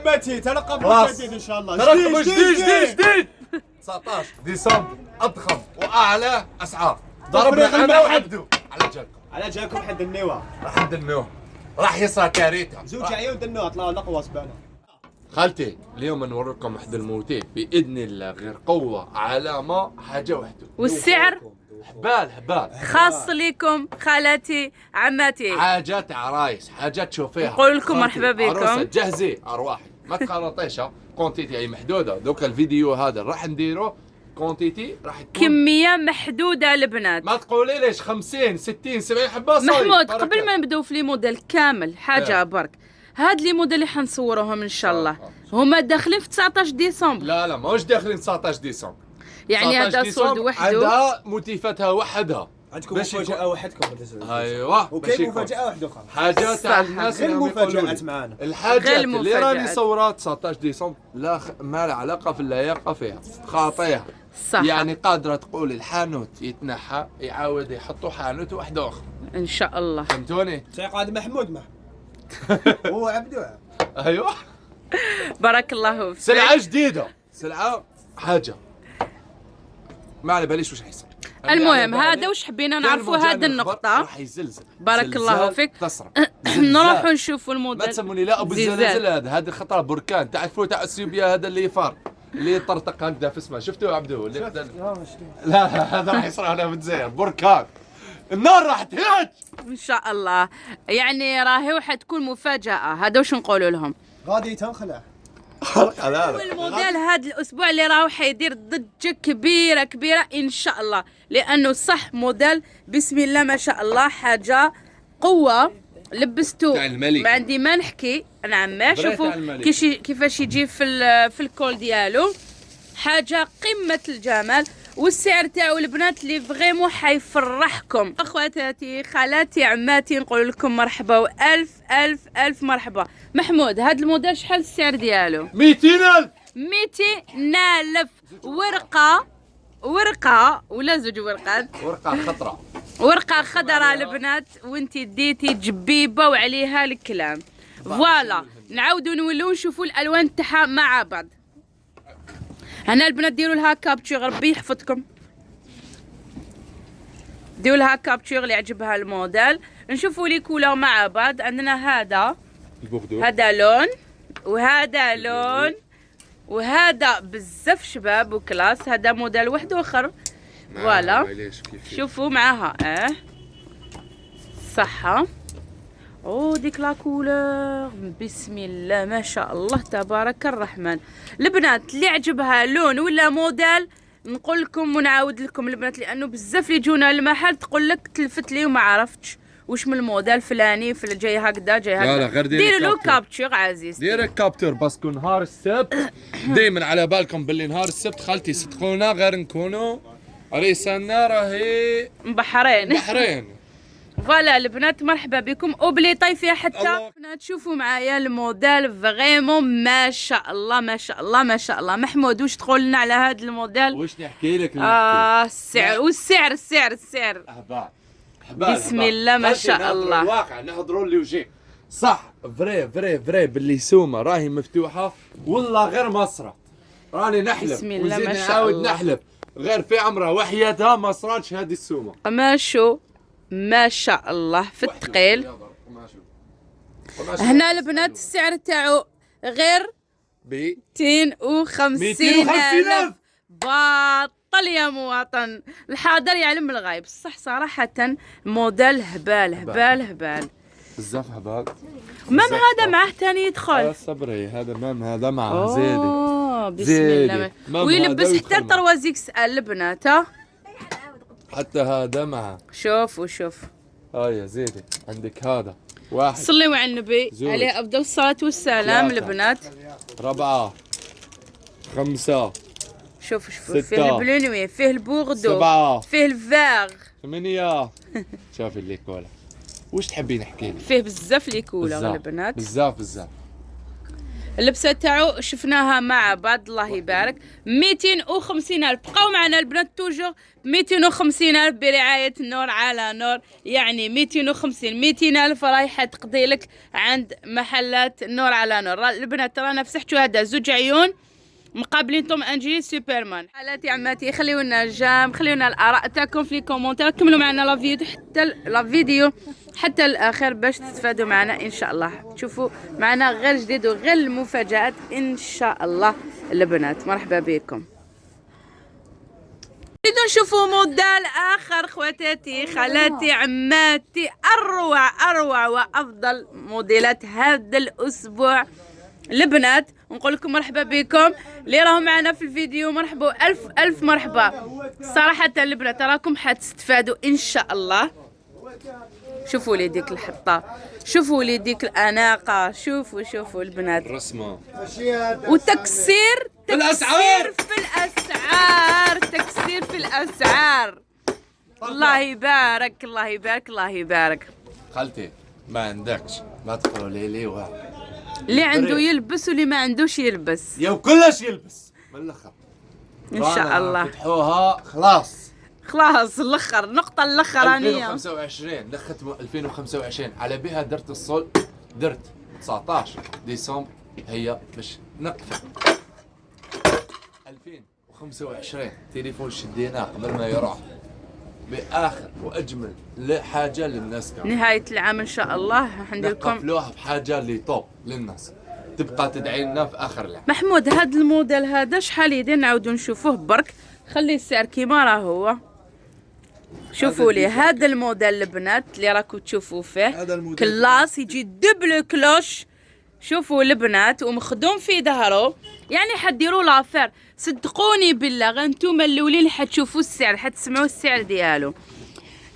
عمتي ترقب جديد ان شاء الله. ترقب جديد 19 ديسمبر اضخم واعلى اسعار. ضربنا انا وعبدو على جاكم حد النوا. حد النوم راح يصير كارثه. زوج عيون النوا طلعوا نقوص بنا. خالتي اليوم نوريكم واحد الموتيف باذن الله غير قوه علامه حاجه وحده. والسعر هبال خاص لكم خالاتي عماتي. حاجات عرايس، حاجات تشوفيها. نقول لكم مرحبا بكم. عروسه جهزي ارواحي ما تخلطيشها. كونتيتي هي محدوده. دوك الفيديو هذا راح نديره كونتيتي راح تكون كمية محدودة البنات. ما تقولي ليش 50 60 70 حبه صاير. محمود قبل ما نبداو في لي موديل كامل حاجة برك. هاد لي موديل اللي حنصورهم ان شاء الله هما داخلين في 19 ديسمبر. لا ماهوش داخلين 19 ديسمبر. يعني هذا صولد وحده. عندها موتيفاتها وحدها. عندكم مفاجأة وحدكم. ايوه وكيف مفاجأة وحده اخرى. حاجات تاع الناس غير مفاجآت معانا. الحاجات اللي راني صورها 19 ديسمبر لا ما لها علاقة في اللياقة فيها خاطيها. صح. يعني قادرة تقول الحانوت يتنحى يعاود يحطوا حانوت واحد اخر ان شاء الله. فهمتوني؟ سيقعد محمود هو عبدو. ايوه بارك الله فيك. سلعة جديدة، سلعة حاجة ما على باليش وش حيصير. المهم هذا وش حبينا نعرفوا هذه النقطة. راح يزلزل. بارك الله فيك. تصرف. نروحوا نشوفوا الموديل. ما تسموني لا ابو الزلازل هذا خطره بركان. تعرفوا تاع اثيوبيا هذا اللي يفار اللي يطرطق هكذا في اسمه. شفتوا عبدو اللي لا هذا راح يصير هنا في الجزائر بركان. النار راح تهج ان شاء الله. يعني راهي حتكون مفاجأة. هذا وش نقولوا لهم. غادي تنخلع. والموديل هذا الاسبوع اللي راهو حيدير ضجه كبيره ان شاء الله. لانه صح موديل بسم الله ما شاء الله حاجه قوه. لبستو ما عندي ما نحكي. نعم شوفوا كيفاش يجي في الكول ديالو. حاجه قمه الجمال. والسعر تاعو البنات اللي فغيمون حيفرحكم. اخواتاتي خالاتي عماتي نقول لكم مرحبا والف الف الف مرحبا. محمود هذا الموديل شحال السعر ديالو؟ 200,000. 200,000 ورقه ولا زوج ورقات. ورقه خضراء البنات وانتي ديتي جبيبه وعليها الكلام. فوالا نعاودوا نولوا نشوفوا الالوان تاعها مع بعض. هنا البنات ديروا لها كابتشور. ربي يحفظكم. ديروا لها كابتشور اللي يعجبها الموديل. نشوفوا لي كولور مع بعض. عندنا هذا لون وهذا لون وهذا بزاف شباب وكلاس. هذا موديل واحد اخر. فوالا شوفوا معاها صحة. ديك لا كولور بسم الله ما شاء الله تبارك الرحمن. البنات اللي عجبها لون ولا موديل نقول لكم ونعاود لكم البنات. لانه بزاف اللي يجونا المحل تقول لك تلفت لي وما عرفتش وش من الموديل فلاني في جاي هكذا جاي هكذا. ديروا له كابتشر عزيز. دير كابتشر باسكو نهار السبت دائما على بالكم باللي نهار السبت خالتي صدقونا غير نكونوا ريسنا راهي بحرين. فوالا البنات مرحبا بكم وبلي طيفيه حتى البنات. شوفوا معايا الموديل فغيمون ما شاء الله ما شاء الله ما شاء الله. محمود واش تقول لنا على هذا الموديل؟ واش نحكي لك؟ السعر والسعر السعر بسم الله ما شاء الله. الواقع نهضروا اللي وجه صح. فري باللي سومه راهي مفتوحه والله غير مصرات. راني نحلف بسم الله ما شاء الله. نحلف غير في عمرها وحياتها ما صراتش هذه السومه. ما شاء الله في الثقيل. هنا البنات السعر تاعو غير ب 250,000. باطل يا مواطن. الحاضر يعلم الغايب. صح صراحة موديل هبال بزاف هبال. مام هذا معاه ثاني يدخل. صبري هذا مام هذا معاه زيدي. بسم الله ويلبس حتى الطروازيكس البنات. حتى هذا معه. شوف يا زيدي عندك هذا واحد. صلوا على النبي عليه افضل الصلاة والسلام. البنات 4 5 شوفوا فيه البلونوي فيه البوغدو 7 فيه الفاغ 8 شوفي اللي كولا. واش تحبي نحكي لك؟ فيه بزاف لي كولا البنات. بزاف اللبسه تاعو شفناها مع بعض الله يبارك. 250,000. بقاو معنا البنات توجور 250,000 برعايه نور على نور، يعني 250 200,000 رايحه تقضي لك عند محلات نور على نور. البنات رانا فسحتوا هذا زوج عيون مقابلين توم انجي سوبرمان. حالاتي عماتي خليونا جام، خليونا الاراء تاعكم في الكومونتير، كملوا معنا لا فيديو حتى الاخر باش تستفادوا معنا ان شاء الله. تشوفوا معنا غير جديد وغير المفاجات ان شاء الله. البنات مرحبا بكم. نريدو نشوفوا موديل اخر خواتاتي خالاتي عماتي، اروع وافضل موديلات هذا الاسبوع. البنات نقول لكم مرحبا بكم اللي راهم معنا في الفيديو، مرحبا الف مرحبا. صراحه البنات راكم حتستفادوا ان شاء الله. شوفوا لي ديك الحطه، شوفوا لي ديك الاناقه، شوفوا البنات رسمه وتكسير في الاسعار، تكسير في الاسعار. الله يبارك الله يبارك الله يبارك. خالتي ما عندكش ما تقولوا لي واحد اللي عنده يلبس واللي ما عندوش يلبس، يا كلش يلبس من الاخر ان شاء الله. فتحوها خلاص الاخر نقطه الاخرانيه 2025 دخلت 2025 على بها درت الصل، درت 19 ديسمبر هي باش نقفل 2025 تليفون شديناه قبل ما يروح باخر واجمل حاجه للناس. كان نهايه العام ان شاء الله عندكم نقفلوها بحاجه اللي توب للناس، تبقى تدعي لنا في اخر العام. محمود هذا الموديل هذا شحال يدير نعاودو نشوفوه برك، خلي السعر كيما راه هو. شوفوا لي هذا الموديل البنات اللي راكو تشوفوا فيه كلاس، يجي دبل كلوش. شوفوا البنات ومخدوم في ظهره، يعني حديروا لافير صدقوني بالله. غير نتوما الاولين حتشوفوا السعر، حتسمعوا السعر ديالو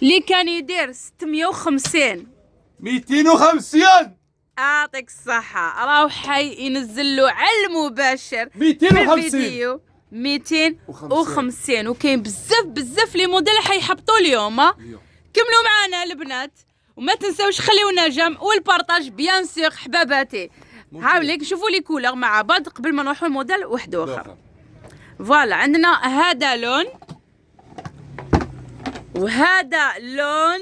اللي كان يدير 650 250. اعطيك الصحة، راهو حي ينزل له على المباشر 250 في الفيديو 250. وكاين بزاف لي موديل حيحبطوا اليوم. كملوا معنا البنات وما تنساوش خليونا جام والبارطاج بيان سور حباباتي. هاوليك شوفوا لي كولر مع بعض قبل ما نروحوا الموديل واحد اخر. فوالا عندنا هذا لون وهذا لون،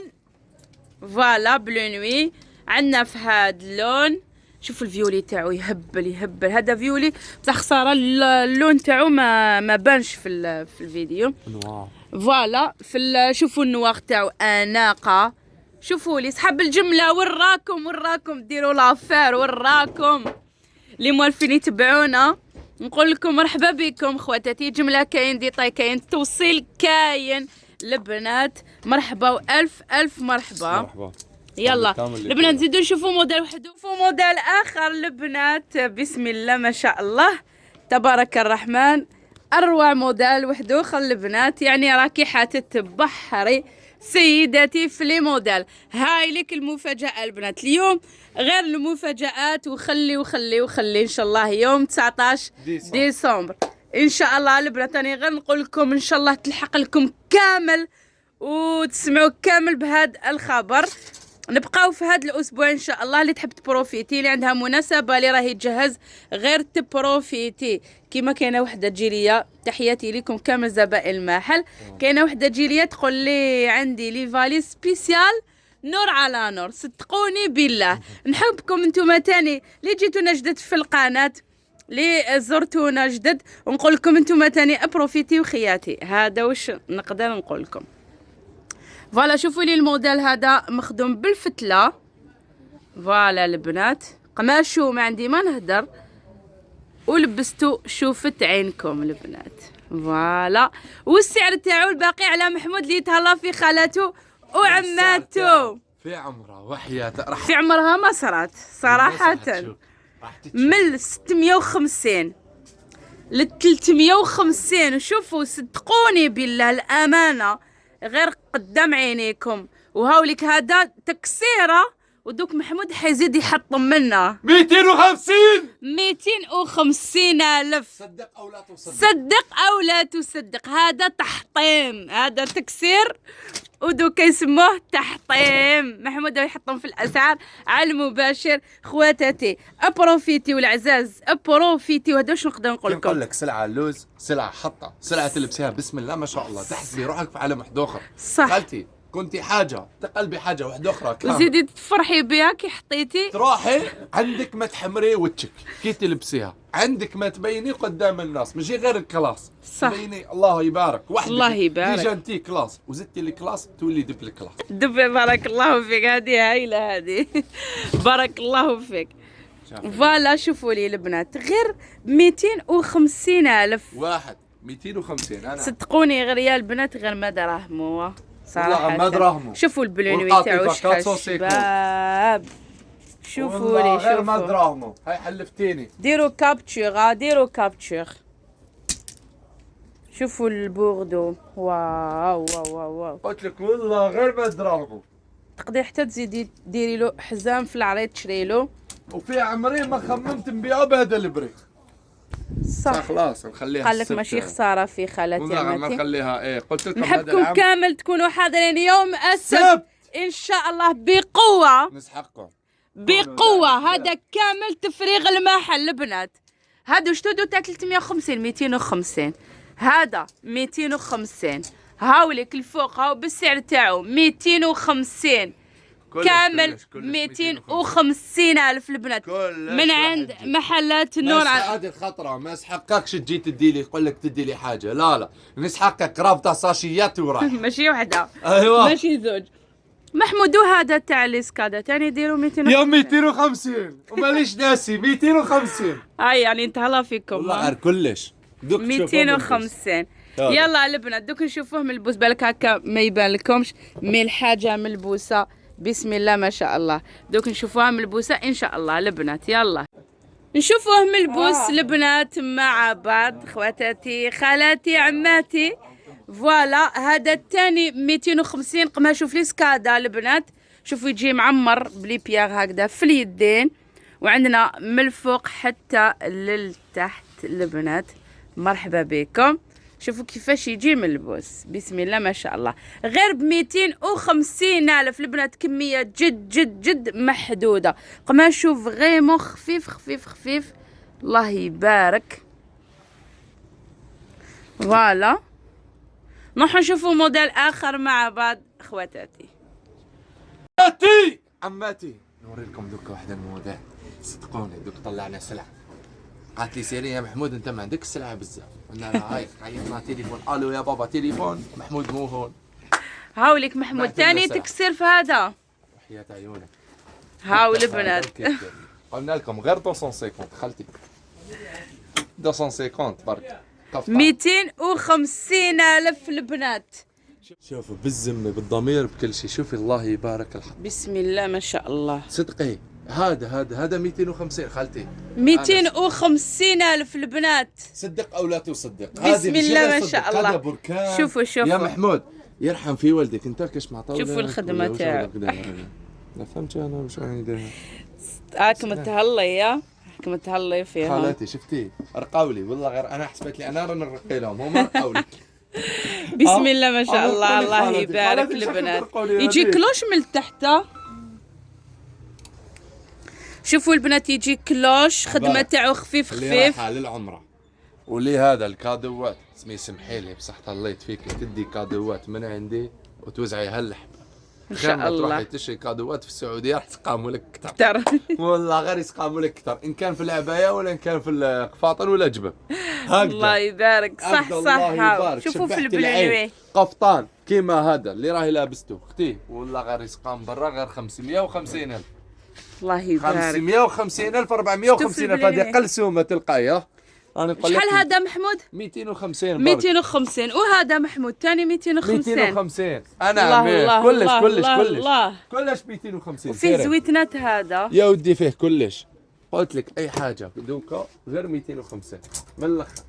فوالا بلو نوي. عندنا في هذا اللون شوفوا الفيولي تاعو يهبل. هذا فيولي بصح خساره اللون تاعو ما بانش في الفيديو. فوالا شوفوا النواغ تاعو اناقه. شوفوا لي صحاب الجمله، وراكم ديروا لافير، وراكم اللي موالفين يتبعونا. نقول لكم مرحبا بكم خواتاتي. جمله كاين ديطاي كاين توصيل كاين البنات. مرحبا والف مرحبا. يلا البنات نزيدو نشوفوا موديل واحد، نشوفوا موديل اخر البنات. بسم الله ما شاء الله تبارك الرحمن. اروع موديل واحد اخر البنات، يعني راكي حتتبحري سيداتي في لي موديل. هاي لك المفاجاه البنات اليوم، غير المفاجات وخلي ان شاء الله يوم 19 ديسمبر ان شاء الله البنات. راني غير نقول لكم ان شاء الله تلحق لكم كامل وتسمعوا كامل بهذا الخبر. نبقاو في هذا الاسبوع ان شاء الله. اللي تحب تبروفيتي، اللي عندها مناسبه اللي راهي تجهز غير تبروفيتي. كيما كاينه وحده تجي ليا، تحياتي لكم كامل زبائن المحل. كاينه وحده تجي ليا تقول لي عندي لي فالي سبيسيال نور على نور. صدقوني بالله نحبكم انتم تاني اللي جيتونا جدد في القناه، اللي زرتونا جدد، ونقول لكم انتم تاني ابروفيتي وخياتي. هذا واش نقدر نقول لكم. فوالا شوفوا لي الموديل هذا مخدوم بالفتله. فوالا البنات قماشو ما عندي ما نهدر، ولبستو شوفت عينكم البنات. فوالا والسعر تاعو الباقي على محمود اللي يتهلا في خالته وعماته في عمرها وحياته في عمرها ما صرات صراحه من 650 ل 350. وشوفوا صدقوني بالله الامانه غير قدام عينيكم. وهاوليك هذا تكسيره ودوك محمود حيزيد يحطم منا 250. 250 ألف. صدق او لا تصدق. صدق أو لا تصدق، هذا تحطيم، هذا تكسير، ودوك يسموه تحطيم. محمود يحطم في الأسعار على المباشر. خواتاتي ابروفيتي والعزاز ابروفيتي. وهذا واش نقدر نقول نقول لكم؟ لك سلعه لوز، سلعه حطه، سلعه تلبسيها بسم الله ما شاء الله، تحسبي روحك في عالم واحد اخر. صح. خالتي كنتي حاجه تقلبي حاجه واحده اخرى كامل. وزيدي تفرحي بها كي حطيتي. تروحي عندك ما تحمري وجهك كي تلبسيها، عندك ما تبيني قدام الناس، ماشي غير الكلاس. صح. تبيني الله يبارك وحدك. الله يبارك. ديجا انتي كلاس وزدتي لي كلاس تولي دبل كلاس. بارك الله فيك، هذه هايله هذه. بارك الله فيك. فوالا شوفوا لي البنات غير 250 ألف. واحد 250 انا صدقوني غير يا البنات غير ما دراهموا صراحة. والله ما دراهموا. شوفوا البلوني والقاطفة تاعو شحال 450. شباب. شوفوا والله لي غير ما شوفوا. دراهموا. هاي حلفتيني. ديروا كابتشور، ديروا كابتشور. شوفوا البوردو. واو واو واو واو. قلت لك والله غير ما دراهموا. تقدري حتى تزيدي ديري له حزام في العريض تشري له. وفي عمري ما خممت نبيعه بهذا البري. صح. خلاص نخليها. قال لك ماشي خساره في خالتي والله ما عمتي. نخليها. ايه قلت لكم هذا نحبكم العام كامل تكونوا حاضرين يوم السبت سبت. ان شاء الله بقوه نسحقكم. بقوه. هذا كامل تفريغ المحل البنات. هادو شتودو تاع 350 250. هذا 250. هاولك الفوق هاو بالسعر تاعو 250 كامل. 250 ألف البنات من عند محلات نور. هذه الخطره ما سحقكش تجي تدي لي يقول لك تدي لي حاجه، لا نسحقك رافضه ساشيات وراح. ماشي وحده. ايوه ماشي زوج. محمود وهذا تاع الاسكادا تاني يديروا 250. يا 250 وماليش ناسي 250. هاي يعني نتهلا فيكم. والله غير كلش دوك 250. يلا البنات دوك نشوفوه ملبوس. بالك هكا ما يبان لكمش من الحاجه ملبوسه بسم الله ما شاء الله. دوك نشوفوها ملبوسه ان شاء الله البنات. يلا نشوفوه ملبوس البنات مع بعض. خواتاتي خالاتي عماتي. فوالا هذا الثاني 250 قماشو في السكادا البنات. شوفوا يجي معمر بلي بياغ هكذا في اليدين، وعندنا من الفوق حتى للتحت البنات. مرحبا بكم. شوفوا كيفاش يجي ملبوس بسم الله ما شاء الله. غير ب 250 ألف البنات. كمية جد جد جد محدودة. قماشو فغيمون خفيف خفيف خفيف. الله يبارك. فوالا نروحو نشوفوا موديل آخر مع بعض خواتاتي. عماتي نوري لكم دوك واحد الموديل. صدقوني دوك طلعنا سلعه. قالت لي سيري يا محمود انت ما عندك السلعه بزاف. قلنا لها هاي عيطنا تليفون. الو يا بابا تليفون. محمود مو هون. هاولك محمود تاني تكسير في هذا. وحياة عيونك. هاو البنات. قلنا لكم غير 250 خالتي. 250 برك. 250 ألف البنات. شوفوا بالذمه بالضمير بكل شيء. شوفي الله يبارك الحق. بسم الله ما شاء الله. صدقي هذا 250 خالتي. 250 ألف البنات. صدق او لا تصدق. بسم الله ما شاء الله. هذا بركان. شوفوا يا محمود يرحم في والدك انت كاش مع طاوله. شوفوا الخدمه تاعك. لا فهمت انا وش راني داير. هاك متهلي يا هاك متهلي فيها. خالاتي شفتي رقاولي والله غير انا حسبت لي انا راني نرقي لهم هما رقاولي. بسم الله ما شاء الله. الله يبارك البنات. يجي كلوش من تحت. شوفوا البنات يجي كلوش خدمه تاعو خفيف اللي خفيف. رايحه للعمره واللي هذا الكادوات اسمي سمحي لي بصحة الله يتفيك تدي كادوات من عندي وتوزعي هاللحم ان شاء الله. تروحي تشري كادوات في السعوديه راح تقاموا لك كثر. ترى والله غير يسقاموا لك كثر ان كان في العبايه ولا ان كان في القفاطن ولا جبه. الله يبارك. صح صح. هاو شوفوا في البلوي قفطان كيما هذا اللي راهي لابسته اختي والله غير يسقام برا غير 550,000. الله يبارك. 550,000 450,000 هذه اقل سومه تلقايها. انا نقول لك شحال هذا محمود؟ 250 250. وهذا محمود ثاني 250. 250 انا الله كلش الله كلش الله كلش الله. كلش 250. وفيه زويتنات هذا يا ودي فيه كلش. قلت لك اي حاجه دوكا غير 250 من الاخر.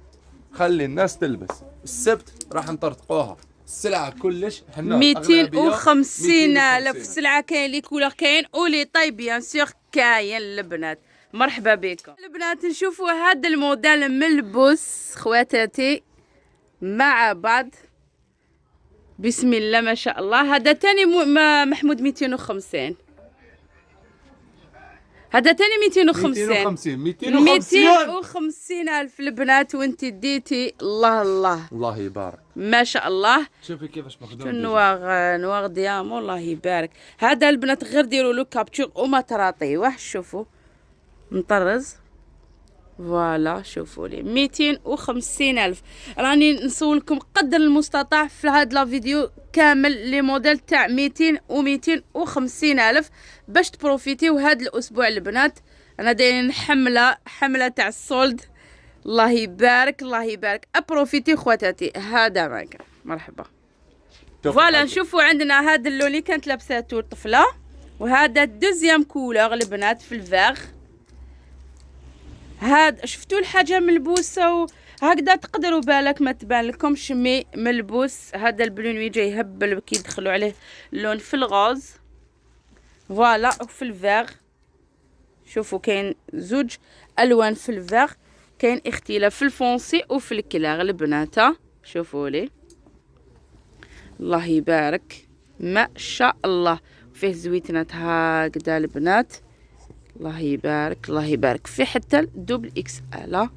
خلي الناس تلبس. السبت راح نطرطقوها السلعه كلش حنا 250,000 سلعه، كاين لي كولور كاين ولي طاي بيان سور كاين البنات. مرحبا بكم البنات. نشوفوا هذا الموديل ملبوس خواتاتي مع بعض، بسم الله ما شاء الله. هذا تاني محمود 250، هذا تاني 250 ألف البنات. وانت ديتي الله الله الله يبارك ما شاء الله. شوفي كيفاش مخدوم نواغ ديام الله يبارك. هذا البنات غير ديروا له كابتشور وما تراطيوه. شوفوا مطرز فوالا، شوفوا لي 250 ألف. راني نصورلكم قدر المستطاع في هذا لا فيديو كامل لي موديل تاع 200 و 250 ألف باش تبروفيتيو هذا الاسبوع البنات. انا دايرين حمله تاع السولد. الله يبارك الله يبارك. ابروفيتي خواتاتي. هذا معك مرحبا. فوالا نشوفوا عندنا هذا اللون اللي كانت لابساته الطفله، وهذا الدوزيام كولور البنات في الفاغ. هاد شفتوا الحاجه ملبوسه وهكذا تقدروا بالك ما تبان لكمش مي ملبوس. هذا البلون جاي يهبل كي يدخلوا عليه اللون في الغاز فوالا. وفي الفاغ شوفوا كاين زوج الوان في الفاغ، كاين اختلاف في الفونسي وفي الكلاغ البنات. شوفوا لي الله يبارك ما شاء الله. فيه زويتنات هكذا البنات الله يبارك الله يبارك. في حتى الدوبل اكس ال.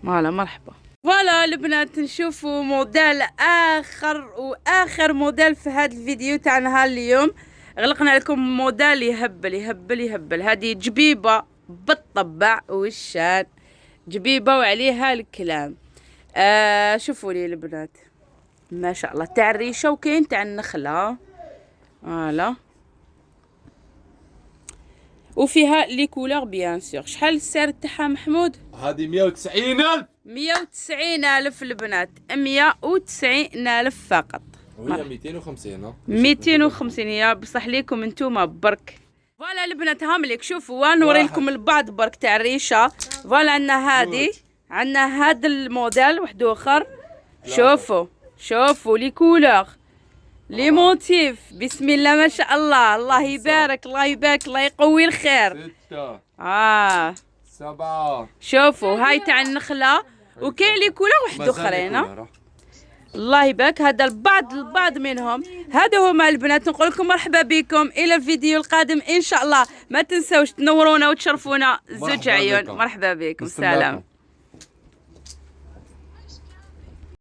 فوالا مرحبا. فوالا البنات نشوفوا موديل واخر موديل في هذا الفيديو تاع نهار اليوم. غلقنا لكم موديل يهبل يهبل يهبل. هذه جبيبه بالطبع والشان، جبيبه وعليها الكلام. شوفوا لي البنات ما شاء الله تاع الريشه وكاين تاع النخله. فوالا وفيها لي كولور بيان سور. شحال السعر تاعها محمود؟ هذه 190,000. 190,000 البنات، 190,000 فقط. وهي 250 250 يا بصح ليكم انتوما برك. فوالا البنات هامليك شوفوا نوري لكم البعض برك تاع الريشه. فوالا عندنا هذه، عندنا هذا الموديل واحد اخر. شوفوا لي كولور لي موتيف بسم الله ما شاء الله. الله يبارك الله يبارك الله يقوي الخير. 6 7 شوفوا هاي تاع النخله وكاين لي كولور واحد اخرين. الله يبارك. هذا البعض منهم. هذا هما البنات. نقول لكم مرحبا بكم الى الفيديو القادم ان شاء الله. ما تنسوش تنورونا وتشرفونا. زوج عيون. مرحبا بكم. سلام.